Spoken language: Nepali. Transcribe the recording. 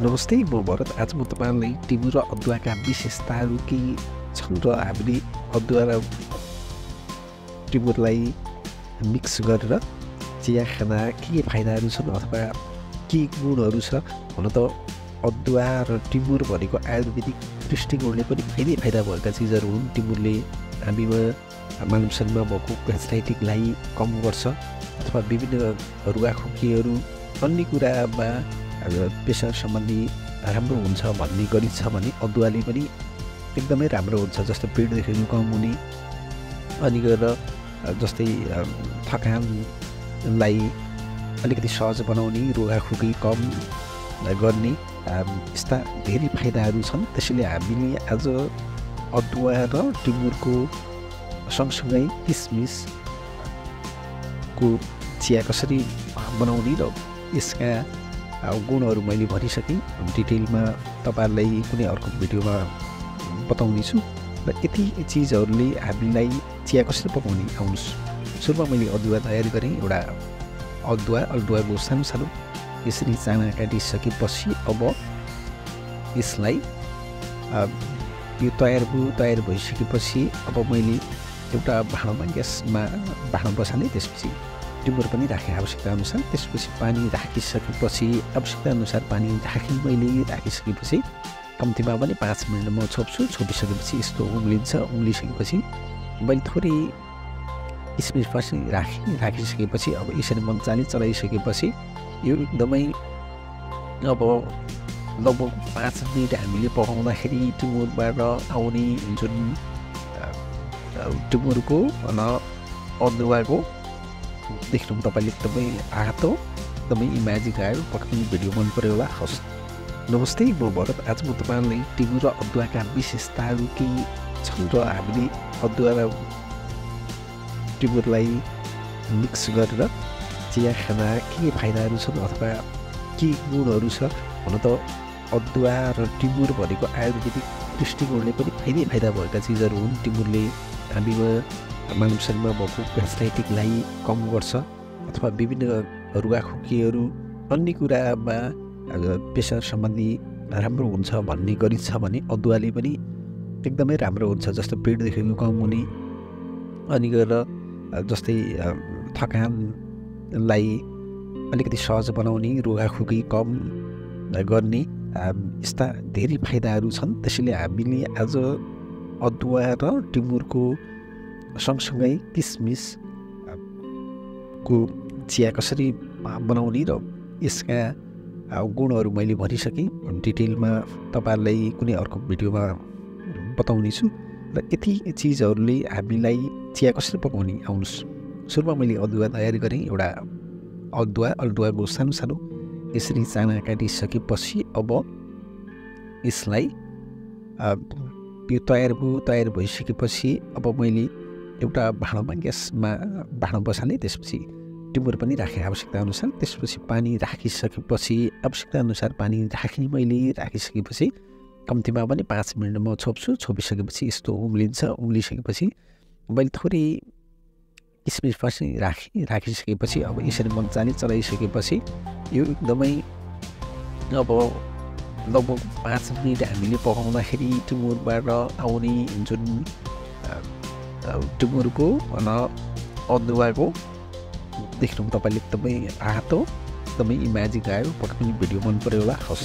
नमस्ते, म भरत। आज म तपाईँलाई टिमुर र अदुवाका विशेषताहरू के छन् र हामीले अदुवा र टिमुरलाई मिक्स गरेर चिया खाँदा के फाइदाहरू छन् अथवा के गुणहरू छ। हुन त अदुवा र टिमुर भनेको आयुर्वेदिक दृष्टिकोणले पनि फाइदा भएका चिजहरू हुन्। टिमुरले हामीमा मानव शरीरमा भएको एसिडिटीलाई कम गर्छ अथवा विभिन्न रुगाखोकीहरू अन्य कुरामा प्रेसर सम्बन्धी राम्रो हुन्छ भन्ने गरिन्छ भने अदुवाले पनि एकदमै राम्रो हुन्छ। जस्तो पेटदेखि कम हुने अनि गरेर जस्तै थकानलाई अलिकति सहज बनाउने, रुगाखोकी कम गर्ने यस्ता धेरै फाइदाहरू छन्। त्यसैले हामीले आज अदुवा र टिमुरको सँगसँगै किसमिसको चिया कसरी बनाउने र यसका गुणहरू मैले भनिसकेँ। डिटेलमा तपाईँहरूलाई कुनै अर्को भिडियोमा बताउनेछु। र यति चिजहरूले हामीलाई चिया कसरी पकाउने आउनुहोस्। सुरुमा मैले अदुवा तयार गरेँ। एउटा अदुवाको सानो सानो यसरी चाना काटिसकेपछि अब यसलाई यो तयार भइसकेपछि अब मैले एउटा भाँडामा भाँडा बसालेँ। त्यसपछि टिमुर पनि राखेँ आवश्यकता अनुसार। त्यसपछि पानी राखिसकेपछि आवश्यकता अनुसार पानी राखिसकेपछि कम्तीमा पनि 5 मिनट म छोप्छु। छोपिसकेपछि यस्तो उम्लिसकेपछि मैले थोरै किसमिस पछि राखिसकेपछि अब यसरी मजाले चलाइसकेपछि यो एकदमै अब लगभग 5 मिनट हामीले पकाउँदाखेरि टिमुरबाट आउने जुन टिमुरको र अदुवाको देख्नु तपाईँले एकदमै आँतो एकदमै इमेजिङ आयो। पक्कै भिडियो मन पऱ्यो होला। हस्, नमस्ते, म भरत। आज म तपाईँलाई टिमुर र अदुवाका विशेषताहरू के छन् र हामीले अदुवा र टिमुरलाई मिक्स गरेर चिया खाँदा के फाइदाहरू छन् अथवा के गुणहरू छ। हुन त अदुवा र टिमुर भनेको आयुर्वेदिक दृष्टिकोणले पनि फाइदा भएका चिजहरू हुन्। टिमुरले हामीमा मानव शरीरमा भएको एसिडिटीलाई कम गर्छ अथवा विभिन्न रुगाखोकीहरू अन्य कुरामा प्रेसर सम्बन्धी राम्रो हुन्छ भन्ने गरिन्छ भने अदुवाले पनि एकदमै राम्रो हुन्छ। जस्तो पेटदेखि कम हुने अनि गरेर जस्तै थकानलाई अलिकति सहज बनाउने, रुगाखोकी कम गर्ने यस्ता धेरै फाइदाहरू छन्। त्यसैले हामीले आज अदुवा र टिमुरको सँगसँगै किसमिसको चिया कसरी बनाउने र यसका गुणहरू मैले भनिसकेँ। डिटेलमा तपाईँहरूलाई कुनै अर्को भिडियोमा बताउनेछु। र यति चिजहरूले हामीलाई चिया कसरी पकाउने आउनुहोस्। सुरुमा मैले अदुवा तयार गरेँ। एउटा अदुवाको सानो सानो यसरी चाना काटिसकेपछि अब यसलाई यो तयार भइसकेपछि अब मैले एउटा भाँडा बसालेँ। त्यसपछि टिमुर पनि राखेँ आवश्यकता अनुसार। त्यसपछि पानी राखिसकेपछि आवश्यकता अनुसार पानी राखिसकेपछि कम्तीमा पनि 5 मिनट म छोप्छु। छोपिसकेपछि यस्तो उम्लिसकेपछि मैले थोरै किसमिस पछि राखिसकेपछि अब यसरी मजाले चलाइसकेपछि यो एकदमै अब लगभग 5 मिनट हामीले पकाउँदाखेरि टिमुरबाट आउने जुन टिमुरको र अदुवाको देख्नु तपाईँले एकदमै आँतो एकदमै इमेजिङ आयो। पक्कै भिडियो मन पऱ्यो होला। हस्।